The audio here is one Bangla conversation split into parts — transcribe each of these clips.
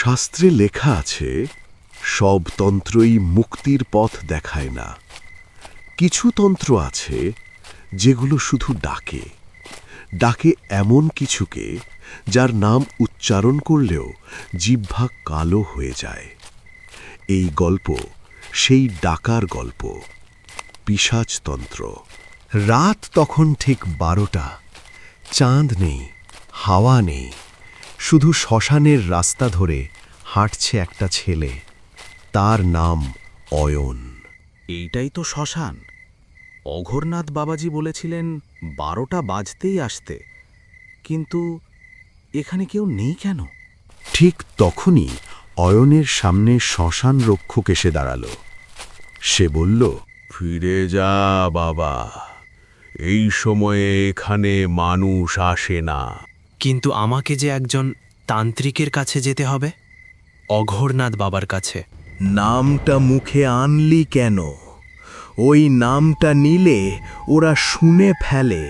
শাস্ত্রে লেখা আছে, সব তন্ত্রই মুক্তির পথ দেখায় না। কিছু তন্ত্র আছে যেগুলো শুধু ডাকে, ডাকে এমন কিছুকে যার নাম উচ্চারণ করলেও জিহ্বা কালো হয়ে যায়। এই গল্প সেই ডাকার গল্প, পিশাচতন্ত্র। রাত তখন ঠিক 12টা। চাঁদ নেই, হাওয়া নেই, শুধু শ্মশানের রাস্তা ধরে হাঁটছে একটা ছেলে। তার নাম অয়ন। এইটাই তো শ্মশান। অঘোরনাথ বাবাজি বলেছিলেন 12টা বাজতেই আসতে, কিন্তু এখানে কেউ নেই কেন? ঠিক তখনই অয়নের সামনে শ্মশান রক্ষক এসে দাঁড়াল। সে বলল, ফিরে যা বাবা, এই সময়ে এখানে মানুষ আসে না। কিন্তু আমাকে যে একজন তান্ত্রিকের কাছে যেতে হবে, অঘোরনাথ বাবার কাছে। নামটা মুখে আনলি কেন? ওই নামটা নিলে ওরা শুনে ফেলে।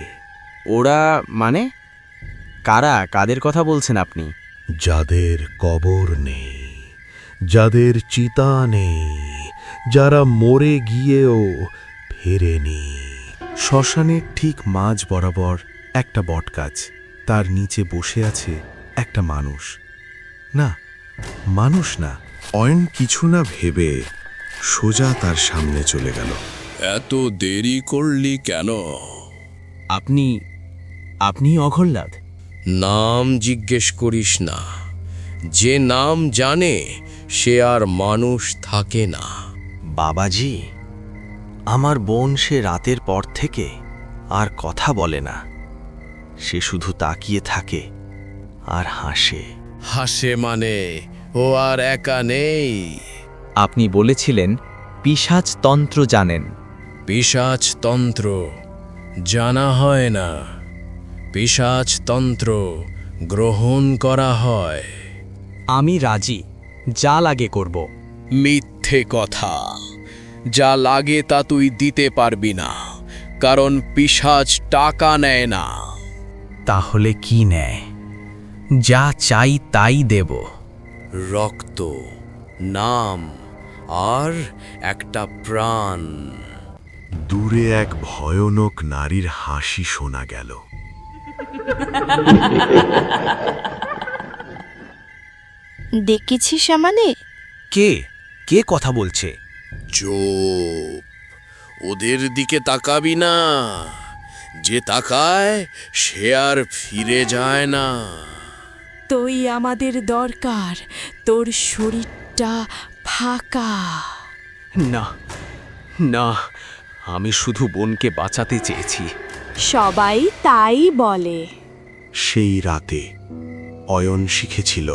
ওরা মানে কারা? কাদের কথা বলছেন আপনি? যাদের কবর নেই, যাদের চিতা নেই, যারা মরে গিয়েও ফেরেনি। শ্মশানের ঠিক মাঝ বরাবর একটা বটগাছ, তার নিচে বসে আছে একটা মানুষ। না, মানুষ না। অয়ন কিছু না ভেবে সোজা তার সামনে চলে গেল। এত দেরি করলি কেন? আপনি অঘোরনাথ? নাম জিজ্ঞেস করিস না। যে নাম জানে সে আর মানুষ থাকে না। বাবাজি, আমার বোন সে রাতের পর থেকে আর কথা বলে না। সে শুধু তাকিয়ে থাকে আর হাসে। হাসে মানে ও আর একা নেই। আপনি বলেছিলেন পিশাচতন্ত্র জানেন। পিশাচতন্ত্র জানা হয় না, পিশাচতন্ত্র গ্রহণ করা হয়। আমি রাজি, যা লাগে করব। মিথ্যে কথা। যা লাগে তা তুই দিতে পারবি না, কারণ পিশাচ টাকা নেয় না। তাহলে কি নেয়? যা চাই তাই দেব। রক্ত, নাম আর একটা প্রাণ। দূরে এক ভয়ানক নারীর হাসি শোনা গেল। দেখেছিস আমানে? কে কে কথা বলছে? চুপ, ওদের দিকে তাকাবি না। যে তাকায় সে আর ফিরে যায় না। তুই আমাদের দরকার, তোর শরীরটা ফাঁকা। না না, আমি শুধু বোনকে বাঁচাতে চেয়েছি। সবাই তাই বলে। সেই রাতে অয়ন শিখেছিল,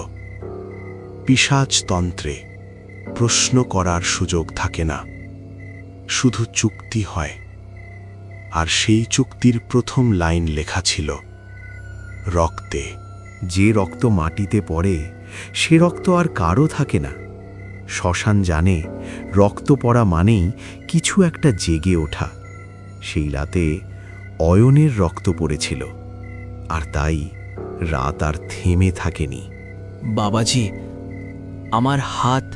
পিশাচতন্ত্রে প্রশ্ন করার সুযোগ থাকে না, শুধু চুক্তি হয়। আর সেই চুক্তির প্রথম লাইন লেখা ছিল রক্তে। যে রক্ত মাটিতে পড়ে সে রক্ত আর কারও থাকে না। শ্মশান জানে রক্ত পড়া মানেই কিছু একটা জেগে ওঠা। সেই রাতে অয়নের রক্ত পড়েছিল, আর তাই রাত আর থেমে থাকেনি। বাবাজি, আমার হাত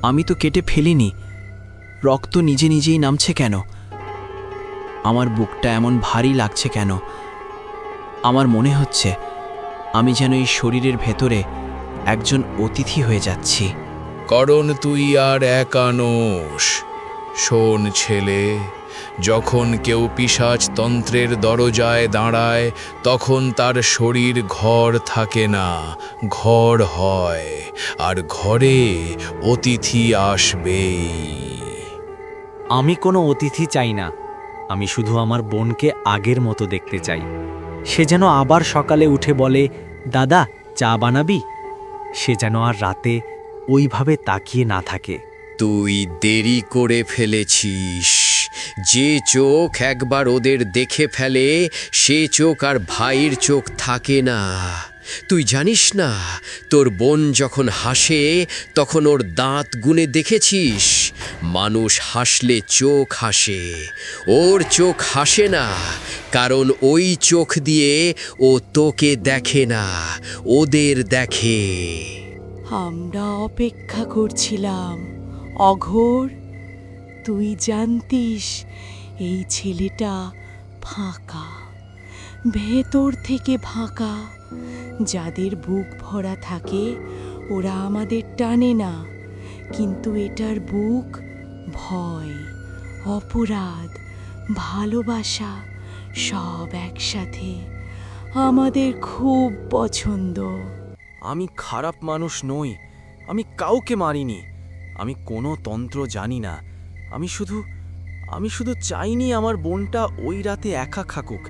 আমি তো কেটে ফেলিনি। রক্ত নিজে নিজেই নামছে কেন? আমার বুকটা এমন ভারী লাগছে কেন? আমার মনে হচ্ছে আমি যেন এই শরীরের ভেতরে একজন অতিথি হয়ে যাচ্ছি। কারণ তুই আর একা নোস। শোন ছেলে, যখন কেউ পিশাচতন্ত্রের দরজায় দাঁড়ায় তখন তার শরীর ঘর থাকে না, ঘর হয়। আর ঘরে অতিথি আসবেই। আমি কোনো অতিথি চাই না। আমি শুধু আমার বোনকে আগের মতো দেখতে চাই। সে যেন আবার সকালে উঠে বলে, দাদা চা বানাবি? সে যেন আর রাতে ওইভাবে তাকিয়ে না থাকে। তুই দেরি করে ফেলেছিস। যে চোখ একবার ওদের দেখে ফেলে সে চোখ আর ভাইয়ের চোখ থাকে না। তুই জানিস না, তোর বোন যখন হাসে তখন ওর দাঁত গুনে দেখেছিস? মানুষ হাসলে চোখ হাসে, ওর চোখ হাসে না, কারণ ওই চোখ দিয়ে ও তোকে দেখে না, ওদের দেখে। আমরা অপেক্ষা করছিলাম। অঘোর, তুই জানতিস এই ছেলেটা ফাঁকা, ভেতর থেকে ফাঁকা। যাদের বুক ভরা থাকে ওরা আমাদের টানে না, কিন্তু এটার বুক ভয়, অপরাধ, ভালোবাসা সব একসাথে। আমাদের খুব পছন্দ। আমি খারাপ মানুষ নই, আমি কাউকে মারিনি, আমি কোনো তন্ত্র জানি না। আমি শুধু চাইনি আমার বোনটা ওই রাতে একা থাকুক।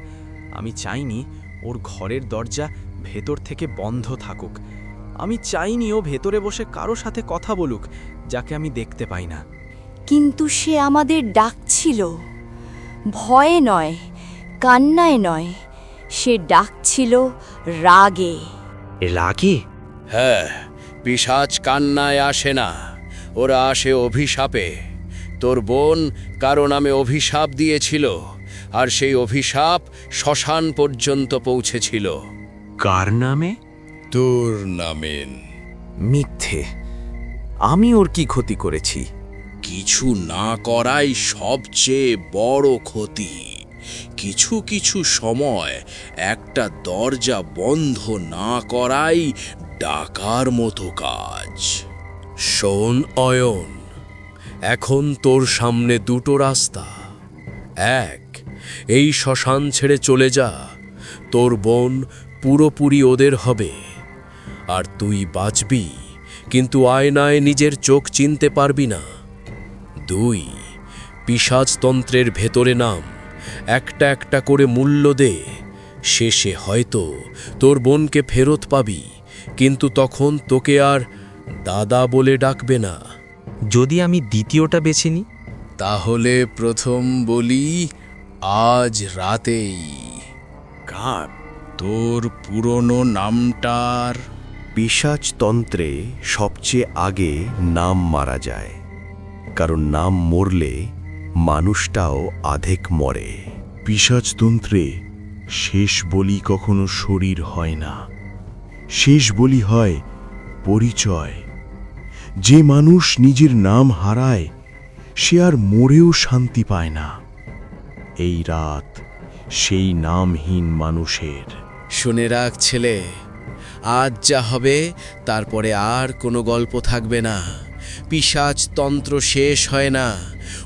আমি চাইনি ওর ঘরের দরজা ভেতর থেকে বন্ধ থাকুক। আমি চাইনি ও ভেতরে বসে কারো সাথে কথা বলুক যাকে আমি দেখতে পাই না। কিন্তু সে আমাদের ডাকছিল, ভয়ে নয়, কান্নায় নয়, সে ডাকছিল রাগে। রাগে? হ্যাঁ, পিশাচ কান্নায় আসে না, ওরা আসে অভিশাপে। তোর বোন কারো নামে অভিশাপ দিয়েছিল, আর সেই অভিশাপ শ্মশান পর্যন্ত পৌঁছেছিল। কার নামে? তোর নামে। মিথ্যে, আমি ওর কি ক্ষতি করেছি? কিছু না করাই সবচেয়ে বড় ক্ষতি। কিছু কিছু সময় একটা দরজা বন্ধ না করাই ডাকার মতো কাজ। শোন অয়ন, এখন তোর সামনে দুটো রাস্তা। এক, এই শ্মশান ছেড়ে চলে যা, তোর বোন পুরোপুরি ওদের হবে, আর তুই বাঁচবি, কিন্তু আয়নায় নিজের চোখ চিনতে পারবি না। দুই, পিশাচতন্ত্রের ভেতরে নাম, একটা একটা করে মূল্য দে। শেষে হয়তো তোর বোনকে ফেরত পাবি, কিন্তু তখন তোকে আর দাদা বলে ডাকবে না। যদি আমি দ্বিতীয়টা বেছে নিই? তাহলে প্রথম বলি, আজ রাতেই কার? তোর পুরনো নামটার। পিশাচতন্ত্রে সবচেয়ে আগে নাম মারা যায়, কারণ নাম মরলে মানুষটাও আধেক মরে। পিশাচতন্ত্রে শেষ বলি কখনো শরীর হয় না, শেষ বলি হয় পরিচয়। যে মানুষ নিজের নাম হারায় সে আর মরেও শান্তি পায় না। এই রাত সেই নামহীন মানুষের। শুনে রাখ ছেলে, আজ যা হবে তারপরে আর কোনো গল্প থাকবে না। পিশাচতন্ত্র শেষ হয় না,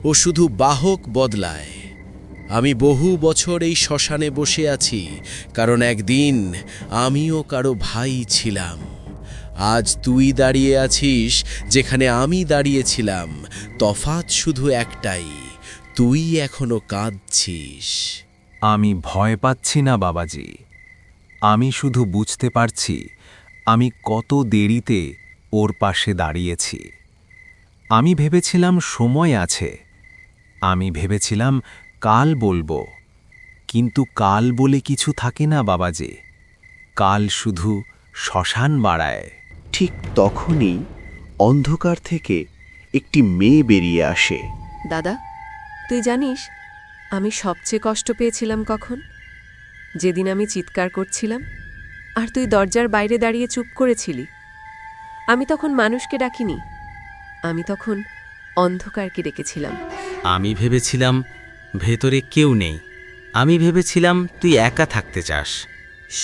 ও শুধু বাহক বদলায়। আমি বহু বছর এই শ্মশানে বসে আছি, কারণ একদিন আমিও কারো ভাই ছিলাম। আজ তুই দাঁড়িয়ে আছিস যেখানে আমি দাঁড়িয়েছিলাম, তফাৎ শুধু একটাই, তুই এখনো কাঁদছিস। আমি ভয় পাচ্ছি না বাবাজি, আমি শুধু বুঝতে পারছি আমি কত দেরিতে ওর পাশে দাঁড়িয়েছি। আমি ভেবেছিলাম সময় আছে, আমি ভেবেছিলাম কাল বলবো, কিন্তু কাল বলে কিছু থাকে না বাবাজি। কাল শুধু শ্মশান বাড়ায়। ঠিক তখনই অন্ধকার থেকে একটি মেয়ে বেরিয়ে আসে। দাদা, তুই জানিস আমি সবচেয়ে কষ্ট পেয়েছিলাম কখন? যেদিন আমি চিৎকার করছিলাম আর তুই দরজার বাইরে দাঁড়িয়ে চুপ করেছিলি। আমি তখন মানুষকে ডাকিনি, আমি তখন অন্ধকারকে ডেকেছিলাম। আমি ভেবেছিলাম ভেতরে কেউ নেই, আমি ভেবেছিলাম তুই একা থাকতে চাস।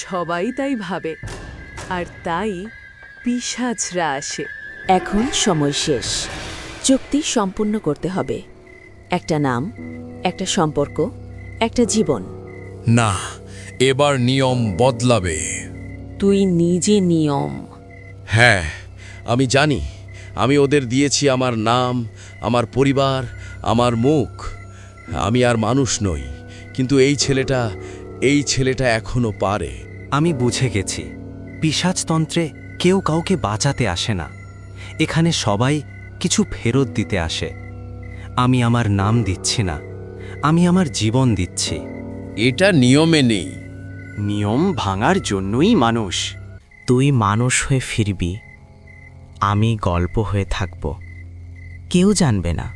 সবাই তাই ভাবে, আর তাই পিশাচরা আসে। এখন সময় শেষ, চুক্তি সম্পূর্ণ করতে হবে। একটা নাম, একটা সম্পর্ক, একটা জীবন। না, এবার নিয়ম বদলাবে। তুই নিজে নিয়ম। হ্যাঁ, আমি জানি। আমি ওদের দিয়েছি আমার নাম, আমার পরিবার, আমার মুখ। আমি আর মানুষ নই, কিন্তু এই ছেলেটা এখনো পারে। আমি বুঝে গেছি, পিশাচতন্ত্রে কেউ কাউকে বাঁচাতে আসে না, এখানে সবাই কিছু ফেরত দিতে আসে। আমি আমার নাম দিচ্ছি না, আমি আমার জীবন দিচ্ছি। এটা নিয়মে নেই। নিয়ম ভাঙার জন্যই মানুষ। তুই মানুষ হয়ে ফিরবি, আমি গল্প হয়ে থাকব। কেউ জানবে না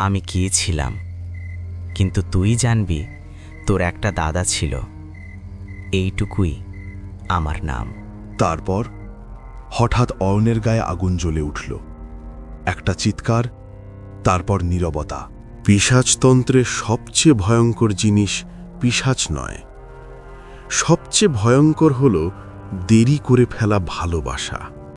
আমি কে ছিলাম, কিন্তু তুই জানবি তোর একটা দাদা ছিল। এইটুকুই আমার নাম। তারপর হঠাৎ অয়নের গায়ে আগুন জ্বলে উঠল। একটা চিৎকার, তারপর নীরবতা। পিশাচতন্ত্রের সবচেয়ে ভয়ঙ্কর জিনিস পিশাচ নয়, সবচেয়ে ভয়ঙ্কর হল দেরি করে ফেলা ভালোবাসা।